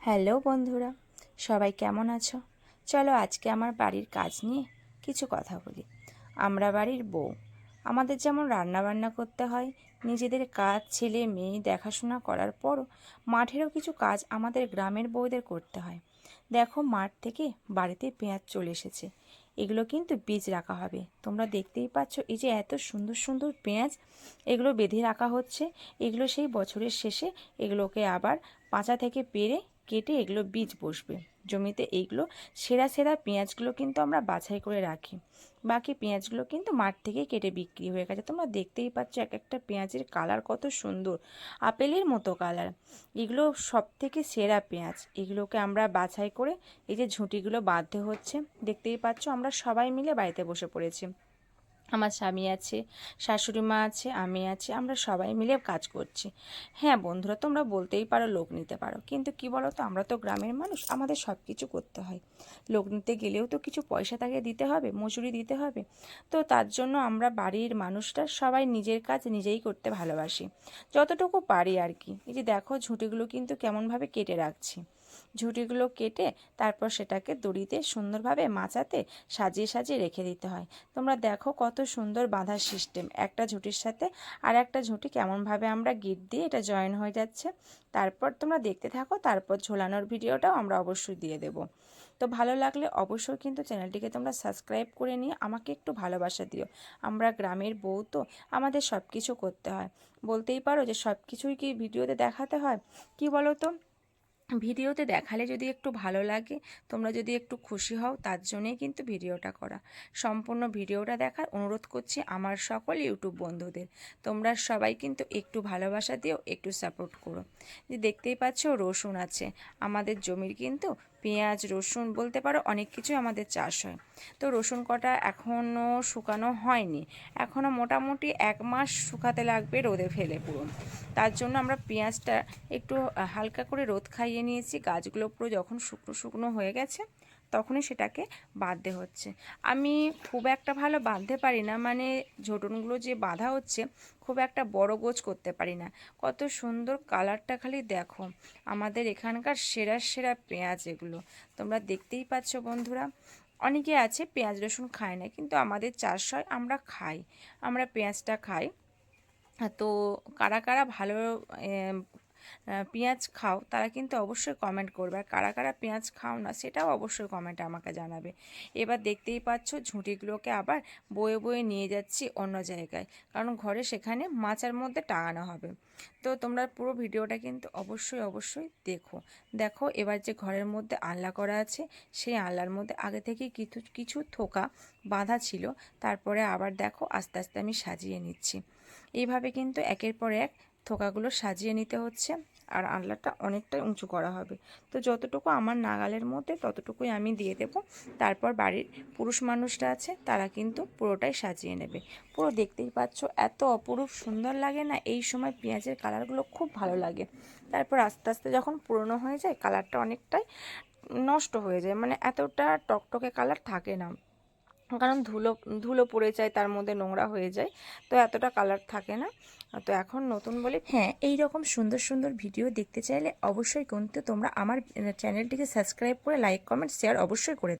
Hello বন্ধুরা, সবাই কেমন আছো? চলো আজকে আমার বাড়ির কাজ নিয়ে কিছু কথা বলি। আমরা বাড়ির বউ, আমাদের যেমন রান্নাবান্না করতে হয়, নিজেদের কাজ ছেলে মেয়ে দেখাশোনা করার পরও মাঠেরও কিছু কাজ আমাদের গ্রামের বউদের করতে হয়। দেখো, মাঠ থেকে বাড়িতে পেঁয়াজ চলে এসেছে। এগুলো কিন্তু বীজ রাখা হবে। তোমরা দেখতেই পাচ্ছ, এই যে এত সুন্দর সুন্দর পেঁয়াজ, এগুলো বেঁধে রাখা হচ্ছে। এগুলো সেই বছরের শেষে এগুলোকে আবার পাঁচা থেকে পেড়ে কেটে এগুলো বীজ বসবে জমিতে। এইগুলো সেরা সেরা পেঁয়াজগুলো কিন্তু আমরা বাছাই করে রাখি। বাকি পেঁয়াজগুলো কিন্তু মাঠ থেকে কেটে বিক্রি হয়ে গেছে। তোমরা দেখতেই পাচ্ছ এক একটা পেঁয়াজের কালার কত সুন্দর, আপেলের মতো কালার। এগুলো সব থেকে সেরা পেঁয়াজ। এগুলোকে আমরা বাছাই করে এই যে ঝুঁটিগুলো বাঁধতে হচ্ছে, দেখতেই পাচ্ছ। আমরা সবাই মিলে বাড়িতে বসে পড়েছি। আমার স্বামী আছে, শাশুড়ি মা আছে, আমি আছি, আমরা সবাই মিলে কাজ করছি। হ্যাঁ বন্ধুরা, তোমরা বলতেই পারো লোক নিতে পারো, কিন্তু কি বলো তো, আমরা তো গ্রামের মানুষ, আমাদের সব কিছু করতে হয়। লোক নিতে গেলেও তো কিছু পয়সা তাকে দিতে হবে, মজুরি দিতে হবে। তো তার জন্য আমরা বাড়ির মানুষরা সবাই নিজের কাজ নিজেই করতে ভালোবাসি, যতটুকু পারি আর কি। এই যে দেখো, ঝুঁটিগুলো কিন্তু কেমনভাবে কেটে রাখছি। ঝুঁটিগুলো কেটে তারপর সেটাকে দড়িতে সুন্দরভাবে মাচাতে সাজিয়ে সাজিয়ে রেখে দিতে হয়। তোমরা দেখো কত সুন্দর বাঁধার সিস্টেম, একটা ঝুঁটির সাথে আর একটা ঝুঁটি কেমনভাবে আমরা গিট দিয়ে এটা জয়েন হয়ে যাচ্ছে। তারপর তোমরা দেখতে থাকো, তারপর ঝোলানোর ভিডিওটাও আমরা অবশ্যই দিয়ে দেব। তো ভালো লাগলে অবশ্যই কিন্তু চ্যানেলটিকে তোমরা সাবস্ক্রাইব করে নিয়ে আমাকে একটু ভালোবাসা দিও। আমরা গ্রামের বউ তো, আমাদের সব কিছু করতে হয়। বলতেই পারো যে সব কিছুই কি ভিডিওতে দেখাতে হয়? কি বলো তো, ভিডিওতে দেখালে যদি একটু ভালো লাগে, তোমরা যদি একটু খুশি হও, তার জন্যই কিন্তু ভিডিওটা করা। সম্পূর্ণ ভিডিওটা দেখার অনুরোধ করছি আমার সকল ইউটিউব বন্ধুদের। তোমরা সবাই কিন্তু একটু ভালোবাসা দিও, একটু সাপোর্ট করো। যে দেখতেই পাচ্ছ, রসুন আছে আমাদের জমির, কিন্তু পেঁয়াজ রসুন বলতে পারো অনেক কিছুই আমাদের চাষ হয়। তো রসুন কটা এখনও শুকানো হয়নি, এখনও মোটামুটি 1 মাস শুকাতে লাগবে রোদে ফেলে পুরো। তার জন্য আমরা পেঁয়াজটা একটু হালকা করে রোদ খাইয়ে নিয়েছি। গাছগুলো পুরো যখন শুকনো শুকনো হয়ে গেছে, তখনই সেটাকে বাঁধতে হচ্ছে। আমি খুব একটা ভালো বাঁধতে পারি না, মানে ঝোটনগুলো যে বাঁধা হচ্ছে খুব একটা বড় গোছ করতে পারি না। কত সুন্দর কালারটা খালি দেখো, আমাদের এখানকার সেরা সেরা পেঁয়াজ এগুলো। তোমরা দেখতেই পাচ্ছ বন্ধুরা। অনেকে আছে পেঁয়াজ রসুন খায় না, কিন্তু আমাদের চাষ হয়, আমরা খাই, আমরা পেঁয়াজটা খাই। তো কারা কারা ভালো পেঁয়াজ খাও তারা কিন্তু অবশ্যই কমেন্ট করবে, আর কারা কারা পেঁয়াজ খাও না সেটাও অবশ্যই কমেন্টে আমাকে জানাবে। এবার দেখতেই পাচ্ছ, ঝুঁটিগুলোকে আবার বয়ে বয়ে নিয়ে যাচ্ছি অন্য জায়গায়, কারণ ঘরে সেখানে মাচার মধ্যে টাঙানো হবে। তো তোমরা পুরো ভিডিওটা কিন্তু অবশ্যই অবশ্যই দেখো। দেখো, এবার যে ঘরের মধ্যে আলনা করা আছে, সেই আলনার মধ্যে আগে থেকে কিছু কিছু থোকা বাঁধা ছিল, তারপরে আবার দেখো আস্তে আস্তে আমি সাজিয়ে নিচ্ছি। এইভাবে কিন্তু একের পর এক থোকাগুলো সাজিয়ে নিতে হচ্ছে, আর আলনাটা অনেকটাই উঁচু করা হবে। তো যতটুকু আমার নাগালের মধ্যে ততটুকুই আমি দিয়ে দেব। তারপর বাড়ির পুরুষ মানুষরা আছে, তারা কিন্তু পুরোটাই সাজিয়ে নেবে। পুরো দেখতেই পাচ্ছ, এত অপরূপ সুন্দর লাগে না, এই সময় পেঁয়াজের কালারগুলো খুব ভালো লাগে। তারপর আস্তে আস্তে যখন পুরনো হয়ে যায়, কালারটা অনেকটাই নষ্ট হয়ে যায়, মানে এতটা টকটকে কালার থাকে না, কারণ ধুলো ধুলো পড়ে যায়, তার মধ্যে নোংরা হয়ে যায়, তো এতটা কালার থাকে না। তো এখন নতুন বলে, হ্যাঁ, এই রকম সুন্দর সুন্দর ভিডিও দেখতে চাইলে অবশ্যই কিন্তু তোমরা আমার চ্যানেলটিকে সাবস্ক্রাইব করে লাইক কমেন্ট শেয়ার অবশ্যই করে